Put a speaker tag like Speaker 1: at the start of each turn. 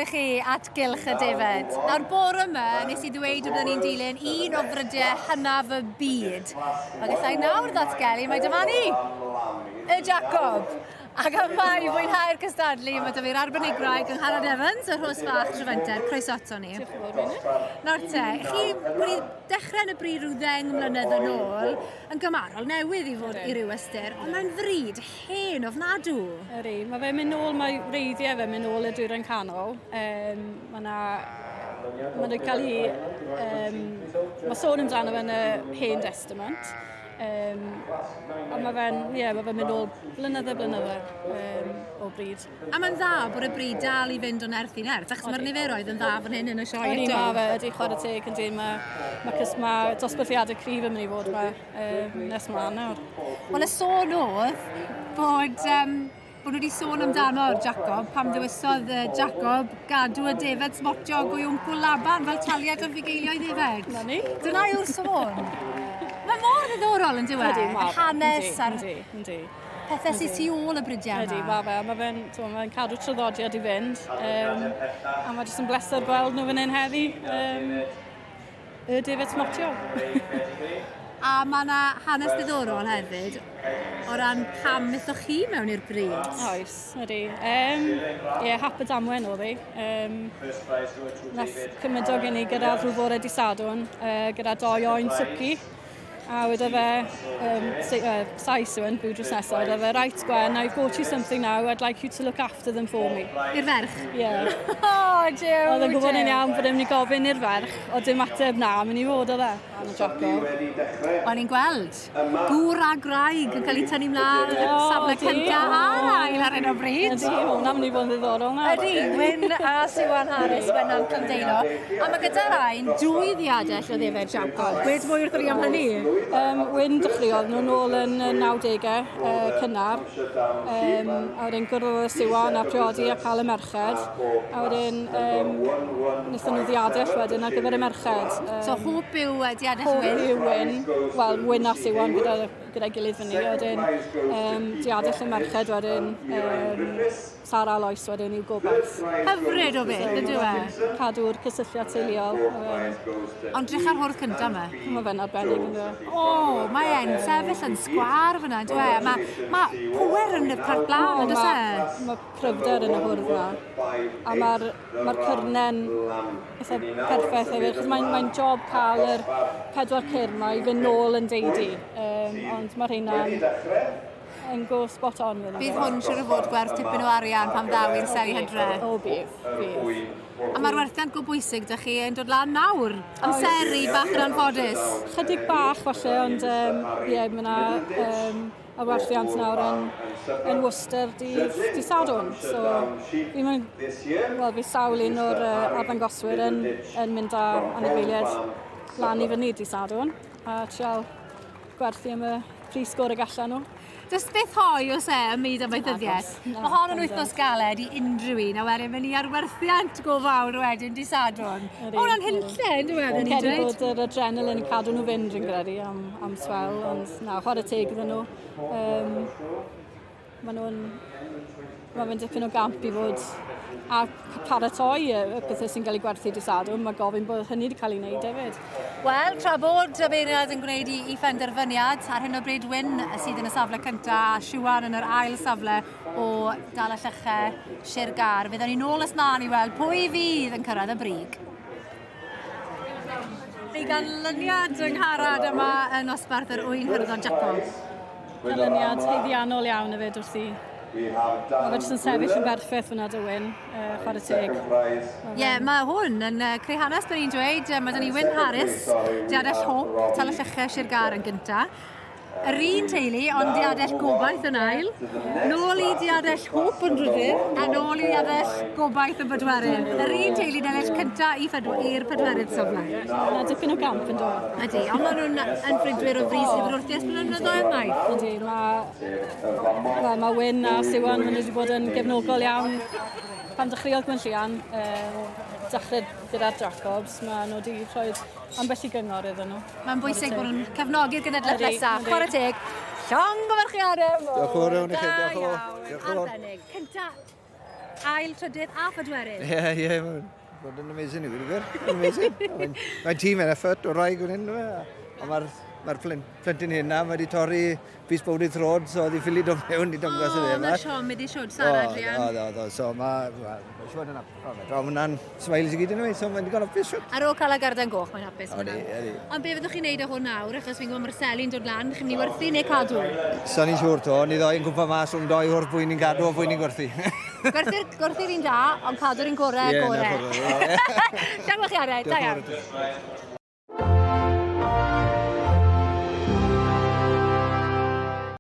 Speaker 1: i chi at gylch y Defaid. Nawr bore yma, nes i ddweud bod ni'n dilyn un o frydiau hynaf y byd. Mae gallai nawr ddatgelu, mae dyma ni, y Jacob. Ac yma i fwynhau'r cystadlu, mae dy fi'r arbenigraig yng Ngharad Evans, y rhos fach Trefenter, croeso ato ni. Nawr te, chi wedi dechrau yn y bryd rhyw 10 mlynedd yn ôl, yn gymarol newydd i fod i ryw ystyr, ond mae'n fryd hen ofnadw.
Speaker 2: Ydy, mae fe'n mynd nôl, mae reiddiau fe'n mynd nôl y dwyrain canol. Mae'n cael ei... Mae sôn amdano fe'n y Hen Testament. A mae fe'n mynd nôl blynydde o bryd.
Speaker 1: A mae'n dda bod y bryd dal i fynd o nerth i nerth, achos mae'r niferoedd yn dda fan hyn yn y sioe eto.
Speaker 2: Mae fe, ydy chwarae teg yn dyn, mae dosbarthiadau cryf yn mynd i fod nes mlaen nawr.
Speaker 1: Wel, y sôn oedd bod nhw wedi sôn amdano'r Jacob, pam ddewisodd Jacob gadw y Defaid smotio gwy wncwl Laban fel taliad o fugeilio i Defaid.
Speaker 2: Na ni.
Speaker 1: Dyna yw'r sôn. Mae mor ddiddorol yn diwedd, y hanes a'r pethau sy'n tu ôl y brydiau yma.
Speaker 2: Ydy, mae'n cadw traddodiad i fynd, a mae jyst yn bleser gweld nhw fan hyn heddi, y Defaid smotio.
Speaker 1: A mae yna hanes ddiddorol hefyd, o ran pam mythoch chi mewn i'r bryd.
Speaker 2: Oes, ydy. Hap y damwen o ddi. Nath cymryd o gen i gyda rhyw fore di Sadwrn, gyda 2 oen swci. A wedi fe, Sioe yn bwyd dros nesaf, wedi fe, right Gwen, I've bought you something now, I'd like you to look after them for me.
Speaker 1: I'r ferch?
Speaker 2: Ie.
Speaker 1: O, Jiw!
Speaker 2: Oedd yn gwybod yn iawn bod e'n mynd i gofyn i'r ferch, o dim ateb na, mynd i fod o dde. Yn y Jacob.
Speaker 1: O'n i'n gweld, gŵr a graig yn cael ei tynnu mlaen safle cyntaf a'r ail ar un o bryd.
Speaker 2: Ydy, hwnna'n mynd i fod yn ddiddorol na.
Speaker 1: Ydy, Wyn a Sioe Harris, Wyn a'n Cymdeilo. A mae gyda'r ein 2 ddiadell o Defaid Jacob. Beth mwy wrth am hynny?
Speaker 2: Wyn dechreuodd nhw nôl yn 90au cynnar. A wedyn gwrdd y Sioe a priodi a cael y merched. A wedyn wnaethon nhw ddiadell wedyn ar gyfer y merched.
Speaker 1: So hwp yw diadell Wyn?
Speaker 2: Hwp yw Wyn. Wel, Wyn a Sioe gyda'i gilydd fyny. Wedyn diadell y merched wedyn Sara Lois wedyn i'w gobaith.
Speaker 1: Hyfryd o beth, ydw e?
Speaker 2: Cadw'r cysylltiad teuluol.
Speaker 1: Ond drich ar hwrdd cyntaf yma?
Speaker 2: Mae fe'n arbennig yn dweud.
Speaker 1: O, mae e'n sefyll yn sgwar fyna, ydw e? Mae pwer yn y part blaen, ydw e?
Speaker 2: Mae pryfder yn y hwrdd yma. A mae'r cyrnen eitha perffaith hefyd. Mae'n job cael yr 4 cyrn yma i fynd nôl yn deudi. Ond mae'r rheina'n yn go spot on.
Speaker 1: Bydd hwn siwr o fod gwerth tipyn o arian pam ddaw i'r seri hydre?
Speaker 2: O, bydd.
Speaker 1: A mae'r werthiant go bwysig dych chi yn dod lan nawr? Amseru bach yn anffodus?
Speaker 2: Chydig bach falle, ond mae yna y werthiant nawr yn Worcester di Sadwrn. So, fi sawl un o'r arddangoswyr yn mynd â anifeiliaid lan i fyny di Sadwrn. A trial gwerthu am y pris gorau allan nhw.
Speaker 1: Does beth hoi os ym myd amaethyddiaeth? Mae hon yn wythnos galed i unrhyw un, a wedyn mynd i arwerthiant go fawr wedyn di Sadwrn. Hwna'n hynlle, yn dweud?
Speaker 2: Yn credu bod yr adrenalin yn cadw nhw fynd yn credu am swel, ond na, chwarae teg iddyn nhw. Mae fe'n dipyn o gamp i fod a paratoi y pethau sy'n cael ei gwerthu di Sadwrn, mae gofyn bod hynny wedi cael ei wneud hefyd.
Speaker 1: Wel, tra bod y beirniad yn gwneud i phenderfyniad, ar hyn o bryd Wyn sydd yn y safle cyntaf a Sioe yn yr ail safle o dal y llychau Shearling. Fyddwn ni nôl ysna'n i weld pwy fydd yn cyrraedd y brig. Ni ganlyniad yng Ngharad yma yn osbarth yr Oen Hwrdd Jacob.
Speaker 2: Ganlyniad heiddiannol iawn hefyd wrthi. Mae fe jyst yn sefyll yn berffaith fyna dy Wyn, chwarae teg.
Speaker 1: Ie, mae hwn yn creu hanes bydd ni'n dweud. Mae dyn ni Oen Harris, diadell hop, tal y llychau Shearling yn gyntaf. Yr un teulu, ond diadell gobaith yn ail. Nôl i diadell hop yn drydydd, a nôl i diadell gobaith yn bedwerydd. Yr un teulu diadell cyntaf i'r pedwerydd safle.
Speaker 2: Yna dipyn o gamp yn dod.
Speaker 1: Ydy, ond maen nhw'n yn ffrindwyr o frys i'r wrthias blynyddoedd yma.
Speaker 2: Ydy, mae Wyn a Sioe wedi bod yn gefnogol iawn. Pan dechreuodd Gwynllian, dechrau gyda'r Jacobs, mae nhw wedi rhoi ambell i gyngor iddyn nhw.
Speaker 1: Mae'n bwysig bod nhw'n cefnogi'r genedlaeth nesaf. Chwarae teg, llong o farchiadau.
Speaker 3: Diolch yn fawr iawn i chi. Diolch yn fawr.
Speaker 1: Arbennig. Cynta, ail, trydydd a phedwerydd.
Speaker 3: Ie, mae'n amazing i fi, amazing. Mae'n tîm yn effort o rai gwneud nhw. Mae'r plentyn hynna, mae wedi torri fus bwyd throd, so wedi ffili dod mewn i dongos y fe.
Speaker 1: Mae Sioe wedi siwd Sara, Adrian.
Speaker 3: So mae siwod yn apus. Draw hwnna'n smiles i gyd yn ymwneud, so mae'n digon apus siwd.
Speaker 1: Ar ôl cael y garden goch, mae'n hapus.
Speaker 3: Odi.
Speaker 1: Ond be fyddwch chi'n neud o hwn nawr, achos fi'n gwybod mae'r seli'n dod lan, chi'n mynd i werthu neu cadw?
Speaker 3: So ni'n siŵr to, ni ddoi yn gwmpa mas rhwng doi wrth bwyn ni'n gadw o bwyn ni'n gwerthu.
Speaker 1: Gwerthu'r un da, ond cadw'r un gorau.
Speaker 3: Ie, na ffordd.
Speaker 1: Diolch chi Ared, da iawn.